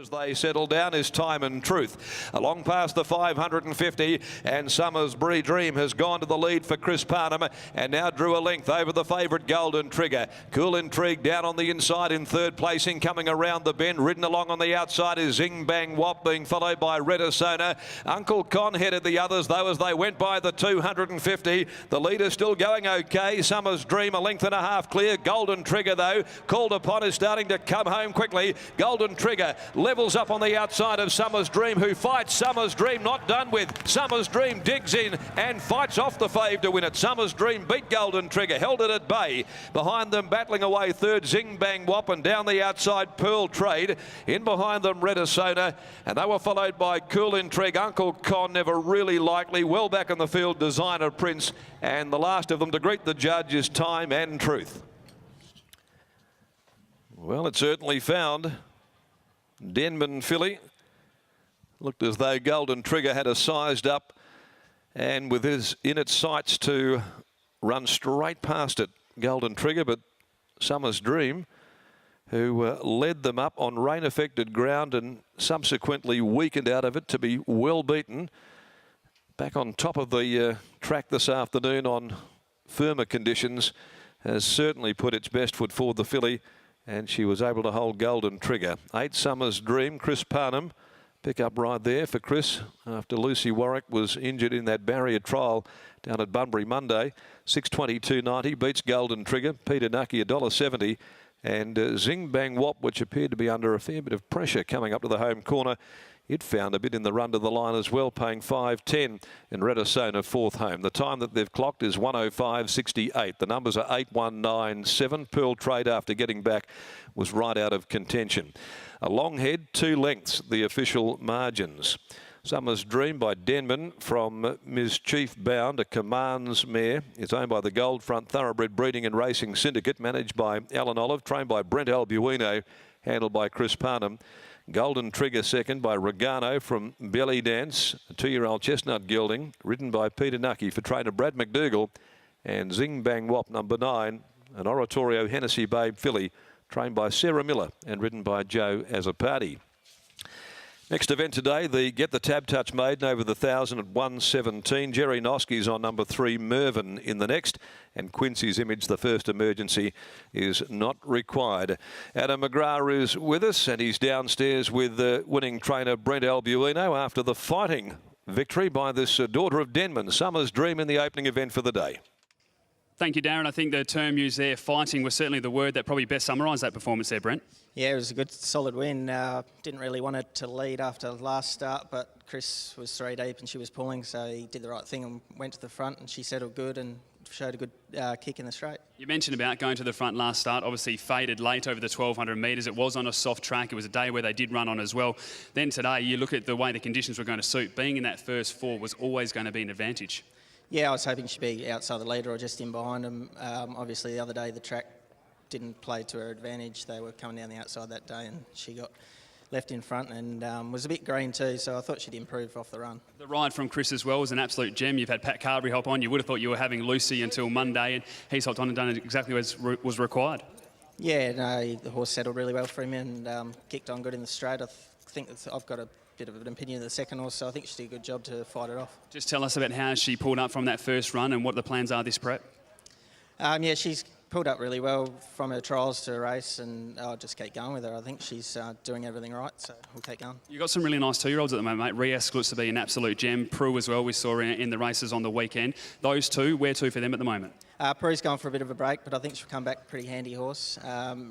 As they settle down is Time and Truth. Along past the 550, and Summersbury Dream has gone to the lead for Chris Parnham and now drew a length over the favourite Golden Trigger. Cool Intrigue down on the inside in third placing, coming around the bend. Ridden along on the outside is Zing Bang Wop, being followed by Redisona. Uncle Con headed the others though as they went by the 250. The leader still going okay. Summer's Dream a length and a half clear. Golden Trigger though, called upon, is starting to come home quickly. Golden Trigger levels up on the outside of Summer's Dream, who fights. Summer's Dream not done with. Summer's Dream digs in and fights off the fave to win it. Summer's Dream beat Golden Trigger, held it at bay. Behind them, battling away third, Zing Bang Wop, and down the outside, Pearl Trade. In behind them, Redisona, and they were followed by Cool Intrigue. Uncle Con, never really likely. Well back in the field, Designer Prince, and the last of them to greet the judge is Time and Truth. Well, it certainly found Denman filly. Looked as though Golden Trigger had a sized up, and with his in its sights to run straight past it, Golden Trigger, but Summer's Dream, who led them up on rain-affected ground and subsequently weakened out of it to be well beaten. Back on top of the track this afternoon on firmer conditions, has certainly put its best foot forward, the filly, and she was able to hold Golden Trigger. 8 Summer's Dream, Chris Parnham, pick up right there for Chris after Lucy Warwick was injured in that barrier trial down at Bunbury Monday. 6:22.90 beats Golden Trigger. Peter Nucky $1.70, and Zing Bang Wop, which appeared to be under a fair bit of pressure coming up to the home corner. It found a bit in the run to the line as well, paying $5.10, and Redisona fourth home. The time that they've clocked is 1:05.68. The numbers are 8:197. Pearl Trade, after getting back, was right out of contention. A long head, 2 lengths, the official margins. Summer's Dream by Denman from Ms. Chief Bound, a Commands mare. It's owned by the Gold Front Thoroughbred Breeding and Racing Syndicate, managed by Alan Olive, trained by Brent Albuino, handled by Chris Parnham. Golden Trigger second by Regano from Belly Dance, a 2-year-old chestnut gelding, ridden by Peter Nucky for trainer Brad McDougall. And Zing Bang Wop, number 9, an Oratorio Hennessy Babe filly, trained by Sarah Miller and ridden by Joe Azzopardi. Next event today, the Get the Tab Touch maiden over the 1,000 at 1:17. Jerry Noski's on number 3, Mervyn, in the next. And Quincy's Image, the first emergency, is not required. Adam McGrath is with us, and he's downstairs with winning trainer Brent Albuino after the fighting victory by this daughter of Denman, Summer's Dream, in the opening event for the day. Thank you, Darren. I think the term used there, fighting, was certainly the word that probably best summarised that performance there, Brent. Yeah, it was a good, solid win. Didn't really want it to lead after the last start, but Chris was 3 deep and she was pulling, so he did the right thing and went to the front, and she settled good and showed a good kick in the straight. You mentioned about going to the front last start, obviously faded late over the 1,200 metres. It was on a soft track. It was a day where they did run on as well. Then today, you look at the way the conditions were going to suit. Being in that first 4 was always going to be an advantage. Yeah, I was hoping she'd be outside the leader or just in behind him. Obviously, the other day the track didn't play to her advantage. They were coming down the outside that day, and she got left in front and was a bit green too, so I thought she'd improve off the run. The ride from Chris as well was an absolute gem. You've had Pat Carberry hop on. You would have thought you were having Lucy until Monday, and he's hopped on and done exactly as was required. Yeah, no, the horse settled really well for him and kicked on good in the straight. I think I've got a bit of an opinion of the second horse, so I think she did a good job to fight it off. Just tell us about how she pulled up from that first run and what the plans are this prep. Yeah, she's pulled up really well from her trials to a race, and I'll just keep going with her. I think she's doing everything right, so we'll keep going. You've got some really nice 2-year-olds at the moment, mate. Rias looks to be an absolute gem. Prue as well, we saw in the races on the weekend. Those two, where to for them at the moment? Prue's going for a bit of a break, but I think she'll come back pretty handy horse.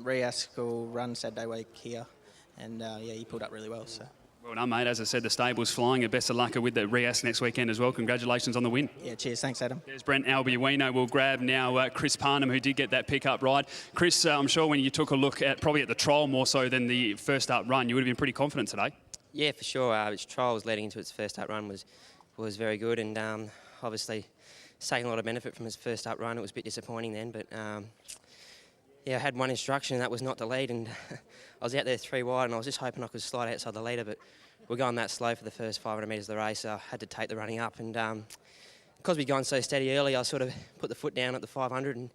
Rias will run Saturday week here, and yeah, he pulled up really well. So. Well done, mate. As I said, the stable's flying, and best of luck with the Rias next weekend as well. Congratulations on the win. Yeah, cheers. Thanks, Adam. There's Brent Albuino. We'll grab now Chris Parnham, who did get that pickup ride. Chris, I'm sure when you took a look at probably at the trial more so than the first up run, you would have been pretty confident today. Yeah, for sure. Its trial was leading into its first up run was very good, and obviously it's taken a lot of benefit from its first up run. It was a bit disappointing then, but yeah, I had one instruction, and that was not to lead, and I was out there 3 wide, and I was just hoping I could slide outside the leader, but we're going that slow for the first 500 metres of the race, so I had to take the running up, and because we'd gone so steady early, I sort of put the foot down at the 500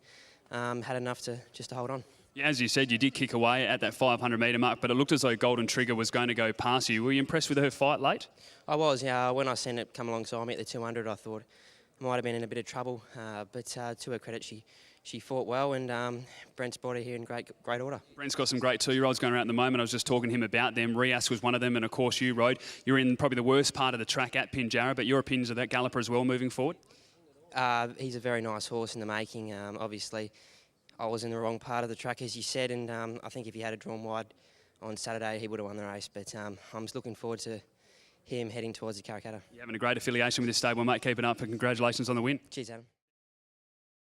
and had enough just to hold on. Yeah, as you said, you did kick away at that 500-metre mark, but it looked as though Golden Trigger was going to go past you. Were you impressed with her fight late? I was, yeah. When I seen it come alongside me at the 200, I thought I might have been in a bit of trouble. But to her credit, she fought well, and Brent's brought her here in great order. Brent's got some great 2-year-olds going around at the moment. I was just talking to him about them. Rias was one of them, and of course you rode. You're in probably the worst part of the track at Pinjarra, but your opinions of that galloper as well moving forward? He's a very nice horse in the making. Obviously, I was in the wrong part of the track, as you said, and I think if he had drawn wide on Saturday, he would have won the race. But I'm just looking forward to him heading towards the Karrakatta. You're having a great affiliation with this stable, mate. Keep it up, and congratulations on the win. Cheers, Adam.